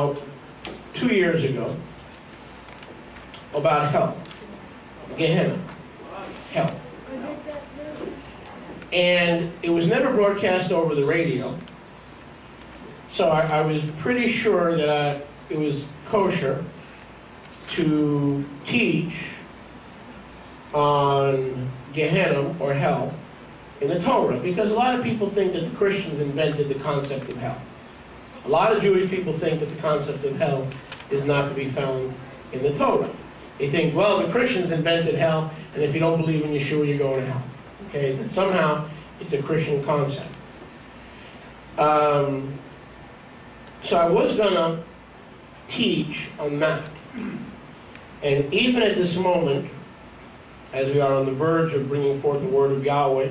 about 2 years ago about hell, Gei-Hinnom Hell. And it was never broadcast over the radio, so I was pretty sure that it was kosher to teach on Gei-Hinnom, or hell, in the Torah, because a lot of people think that the Christians invented the concept of hell. A lot of Jewish people think that the concept of hell is not to be found in the Torah. They think, well, the Christians invented hell, and if you don't believe in Yeshua, you're going to hell. Okay, that somehow it's a Christian concept. So I was going to teach on that. And even at this moment, as we are on the verge of bringing forth the word of Yahweh,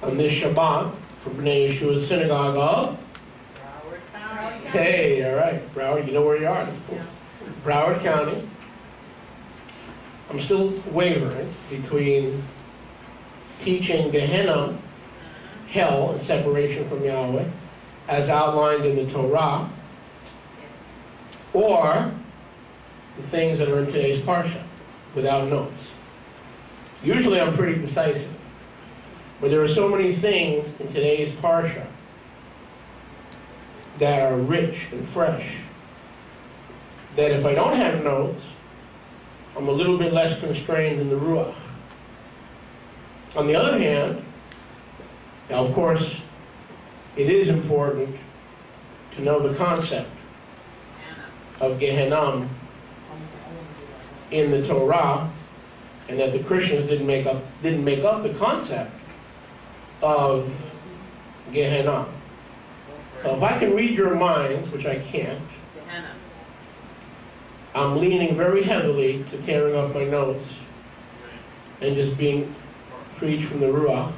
on this Shabbat, for B'nai Yeshua's synagogue of? Broward County. Hey, all right, Broward, you know where you are, that's cool. Broward County. I'm still wavering between teaching Gei-Hinnom Hell in separation from Yahweh, as outlined in the Torah, or the things that are in today's Parsha, without notes. Usually I'm pretty decisive, but there are so many things in today's Parsha that are rich and fresh that if I don't have notes, I'm a little bit less constrained in the Ruach. On the other hand, now of course, it is important to know the concept of Gei-Hinnom in the Torah, and that the Christians didn't make up the concept of Gei-Hinnom. So if I can read your minds, which I can't, I'm leaning very heavily to tearing up my notes and just being preached from the Ruach.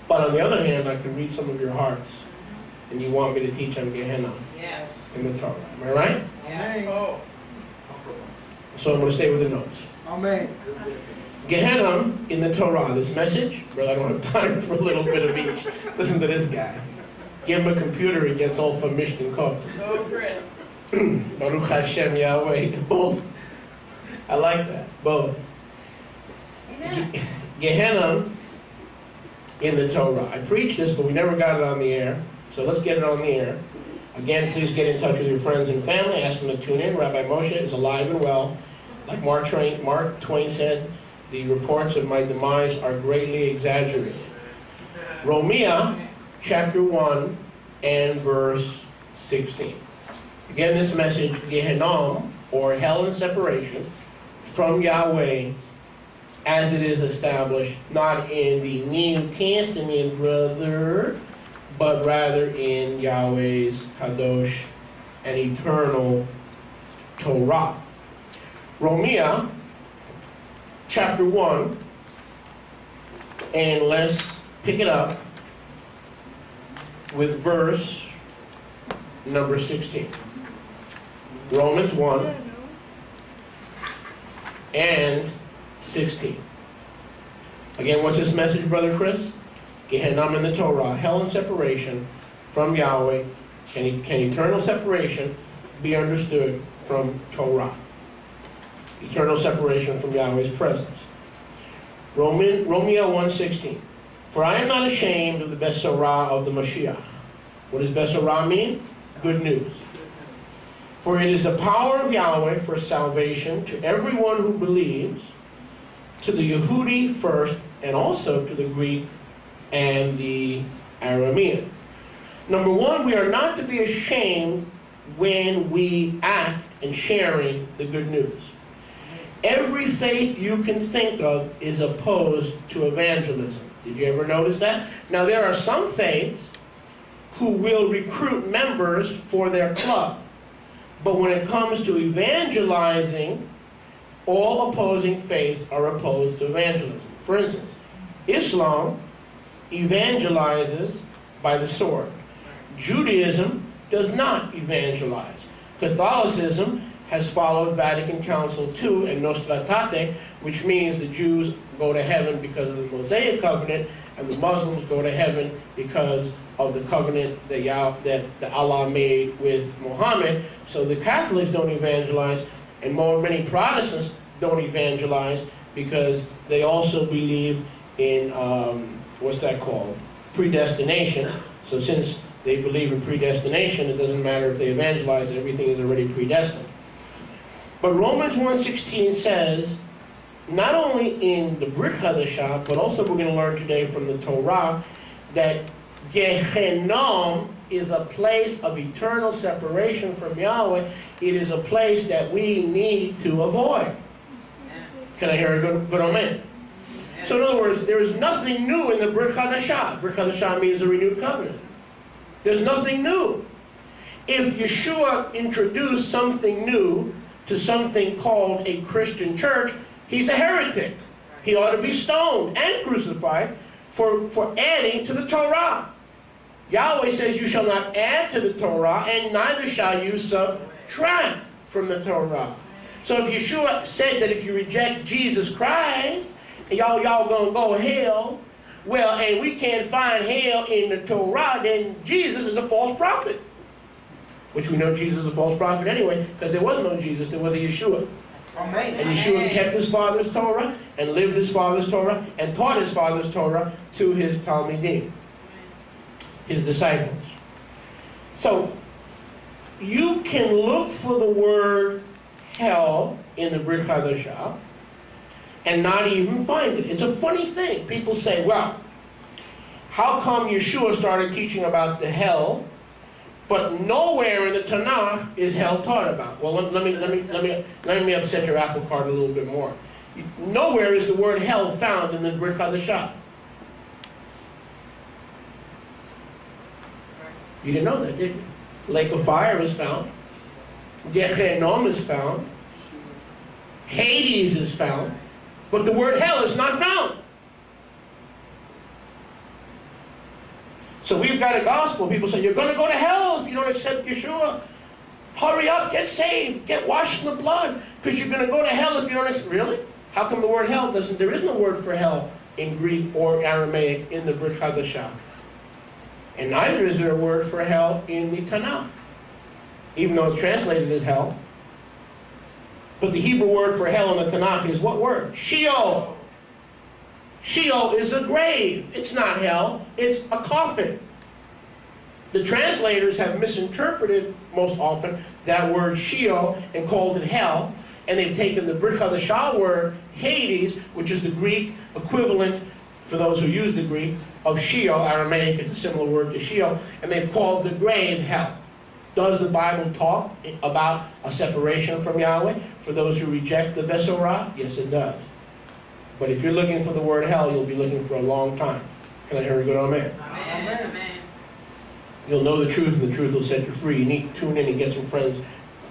But on the other hand, I can read some of your hearts, and you want me to teach on Gei-Hinnom in the Torah. Am I right? Yes. Oh. So I'm going to stay with the notes. Amen. Gei-Hinnom in the Torah, this message, brother, I don't have time for a little bit of each. Listen to this guy. Give him a computer, he gets all from Mishnah code. Go, Chris. Baruch Hashem Yahweh, both. I like that, both. Gei-Hinnom in the Torah. I preached this, but we never got it on the air, so let's get it on the air. Again, please get in touch with your friends and family. Ask them to tune in. Rabbi Moshe is alive and well. Like Mark Twain said, the reports of my demise are greatly exaggerated. Romia, chapter 1 and verse 16. Again, this message, Gei-Hinnom, or hell in separation, from Yahweh, as it is established, not in the New Testament, brother, but rather in Yahweh's Kadosh and eternal Torah. Romia, chapter 1, and let's pick it up with verse number 16. Romans 1 and 16. Again, what's this message, Brother Chris? Gei-Hinnom in the Torah, hell and separation from Yahweh. Can eternal separation be understood from Torah? Eternal separation from Yahweh's presence. Romia 1:16. For I am not ashamed of the Besorah of the Mashiach. What does Besorah mean? Good news. For it is the power of Yahweh for salvation to everyone who believes, to the Yehudi first, and also to the Greek and the Aramean. Number one, we are not to be ashamed when we act in sharing the good news. Every faith you can think of is opposed to evangelism. Did you ever notice that? Now, there are some faiths who will recruit members for their club. But when it comes to evangelizing, all opposing faiths are opposed to evangelism. For instance, Islam evangelizes by the sword. Judaism does not evangelize. Catholicism has followed Vatican Council II and Nostra Aetate, which means the Jews go to heaven because of the Mosaic covenant, and the Muslims go to heaven because of the covenant that Allah made with Muhammad. So the Catholics don't evangelize, and many Protestants don't evangelize because they also believe in, what's that called? Predestination. So since they believe in predestination, it doesn't matter if they evangelize, everything is already predestined. But Romans 1:16 says, not only in the Brit Hadashah, but also we're going to learn today from the Torah, that Gei-Hinnom is a place of eternal separation from Yahweh. It is a place that we need to avoid. Can I hear a good amen? So in other words, there is nothing new in the Brit Hadashah. Brit Hadashah means a renewed covenant. There's nothing new. If Yeshua introduced something new to something called a Christian church, he's a heretic. He ought to be stoned and crucified for adding to the Torah. Yahweh says you shall not add to the Torah, and neither shall you subtract from the Torah. So if Yeshua said that if you reject Jesus Christ, y'all gonna go to hell, well, and we can't find hell in the Torah, then Jesus is a false prophet. Which we know Jesus is a false prophet anyway, because there was no Jesus, there was a Yeshua. Amen. And Yeshua kept his father's Torah, and lived his father's Torah, and taught his father's Torah to his Talmidim, his disciples. So, you can look for the word hell in the Brit Hadashah, and not even find it. It's a funny thing. People say, well, how come Yeshua started teaching about the hell, but nowhere in the Tanakh is hell taught about? Well, let me upset your apple cart a little bit more. Nowhere is the word hell found in the Brit Hadashah. You didn't know that, did you? Lake of fire is found. Gei-Hinnom is found. Hades is found. But the word hell is not found. So we've got a gospel. People say, you're going to go to hell if you don't accept Yeshua. Hurry up, get saved, get washed in the blood, because you're going to go to hell if you don't accept. Really? How come the word hell doesn't? There is no word for hell in Greek or Aramaic in the Brit Hadashah. And neither is there a word for hell in the Tanakh, even though it's translated as hell. But the Hebrew word for hell in the Tanakh is what word? Sheol. Sheol is a grave. It's not hell. It's a coffin. The translators have misinterpreted most often that word Sheol and called it hell. And they've taken the Brit Hadashah word Hades, which is the Greek equivalent, for those who use the Greek, of Sheol. Aramaic is a similar word to Sheol. And they've called the grave hell. Does the Bible talk about a separation from Yahweh for those who reject the Besorah? Yes, it does. But if you're looking for the word hell, you'll be looking for a long time. Can I hear a good amen? Amen. Amen. You'll know the truth, and the truth will set you free. You need to tune in and get some friends.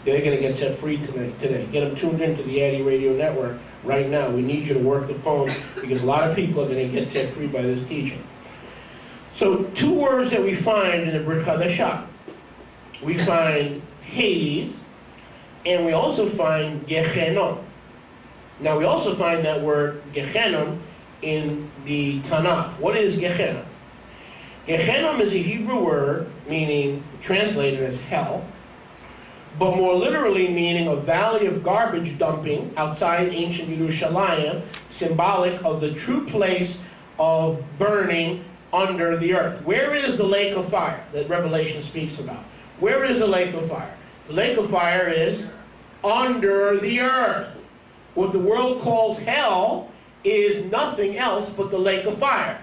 They're going to get set free today. Get them tuned into the Addy Radio Network right now. We need you to work the phones because a lot of people are going to get set free by this teaching. So, two words that we find in the Brit Hadashah. We find Hades, and we also find Gei-Hinnom. Now, we also find that word Gei-Hinnom in the Tanakh. What is Gei-Hinnom? Gei-Hinnom is a Hebrew word meaning, translated as hell, but more literally meaning a valley of garbage dumping outside ancient Yerushalayim, symbolic of the true place of burning under the earth. Where is the lake of fire that Revelation speaks about? Where is the lake of fire? The lake of fire is under the earth. What the world calls hell is nothing else but the lake of fire.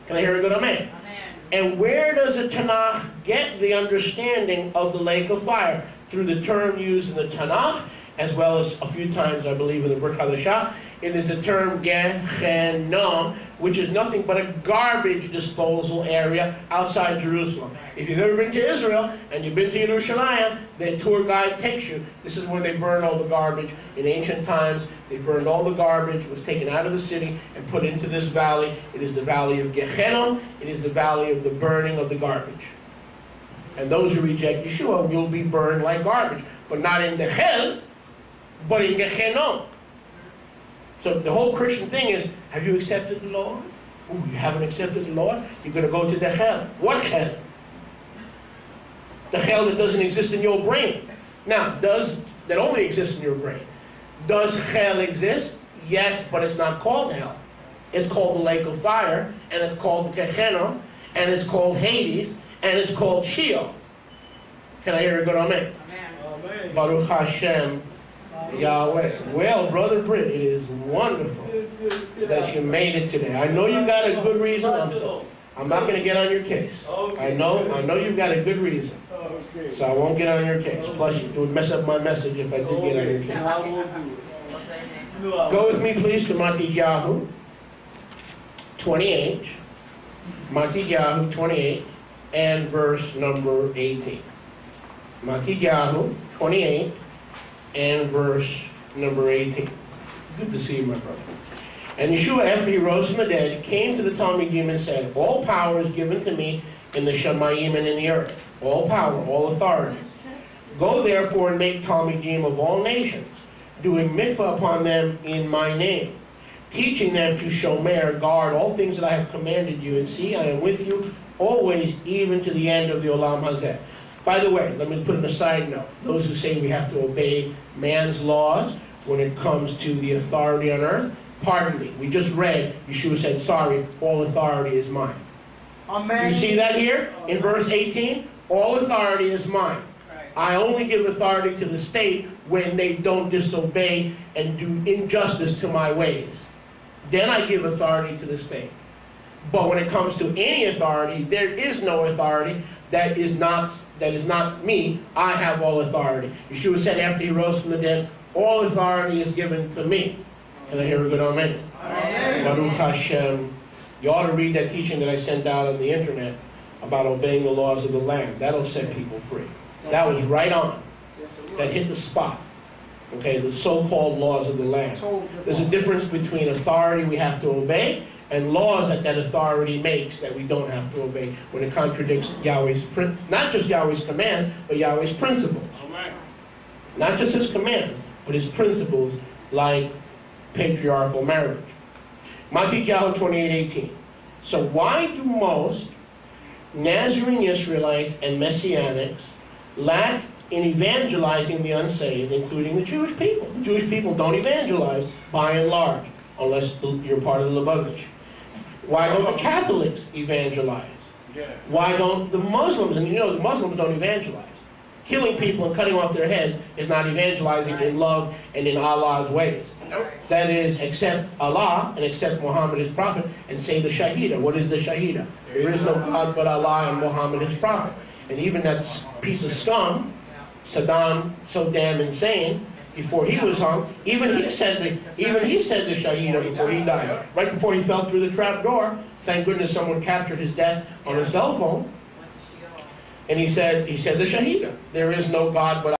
Can I hear a good amen? Amen. And where does the Tanakh get the understanding of the lake of fire? Through the term used in the Tanakh, as well as a few times, I believe, in the Brit Hadashah. It is the term Gei-Hinnom, which is nothing but a garbage disposal area outside Jerusalem. If you've ever been to Israel and you've been to Yerushalayim, the tour guide takes you. This is where they burn all the garbage. In ancient times, they burned all the garbage, was taken out of the city and put into this valley. It is the valley of Gei-Hinnom. It is the valley of the burning of the garbage. And those who reject Yeshua will be burned like garbage, but not in the hell, but in Gei-Hinnom. So the whole Christian thing is, have you accepted the Lord? Ooh, you haven't accepted the Lord? You're going to go to the hell. What hell? The hell that doesn't exist in your brain. Now, that only exists in your brain. Does hell exist? Yes, but it's not called hell. It's called the lake of fire, and it's called Gei-Hinnom, and it's called Hades, and it's called sheol. Can I hear a good amen? Amen. Baruch Hashem Yahweh. Well, Brother Britt, it is wonderful that you made it today. I know you got a good reason. I'm not going to get on your case. I know you've got a good reason. So I won't get on your case. Plus, it would mess up my message if I did get on your case. Go with me, please, to Matthew 28. Matthew 28 and verse number 18. Matthew 28 and verse number 18. Good to see you, my brother. And Yeshua, after he rose from the dead, came to the Talmidim and said, all power is given to me in the Shamayim and in the earth. All power, all authority. Go therefore and make Talmidim of all nations, doing mikvah upon them in my name, teaching them to shomer, guard all things that I have commanded you. And see, I am with you always, even to the end of the Olam Hazeh. By the way, let me put in a side note. Those who say we have to obey man's laws when it comes to the authority on earth, pardon me. We just read, Yeshua said, sorry, all authority is mine. Amen. You see that here in verse 18? All authority is mine. I only give authority to the state when they don't disobey and do injustice to my ways. Then I give authority to the state. But when it comes to any authority, there is no authority that is not me. I have all authority. Yeshua said after he rose from the dead, all authority is given to me. Can I hear a good amen? Amen. Baruch Hashem. You ought to read that teaching that I sent out on the internet about obeying the laws of the land. That'll set people free. That was right on. That hit the spot. Okay, the so-called laws of the land. There's a difference between authority we have to obey and laws that authority makes that we don't have to obey when it contradicts Yahweh's, not just Yahweh's commands, but Yahweh's principles. Not just his commands, but his principles like patriarchal marriage. Matthew 28:18. So why do most Nazarene Israelites and Messianics lack in evangelizing the unsaved, including the Jewish people? The Jewish people don't evangelize by and large, unless you're part of the Lubavitch. Why don't the Catholics evangelize? Why don't the Muslims? And you know the Muslims don't evangelize. Killing people and cutting off their heads is not evangelizing in love and in Allah's ways. That is, accept Allah and accept Muhammad his prophet and say the Shahida. What is the Shahida? There is no God but Allah and Muhammad his prophet. And even that piece of scum, Saddam, so damn insane, before he was hung, even he said the Shahida before he died. Right before he fell through the trap door. Thank goodness someone captured his death on a cell phone. And he said the Shahida. There is no God but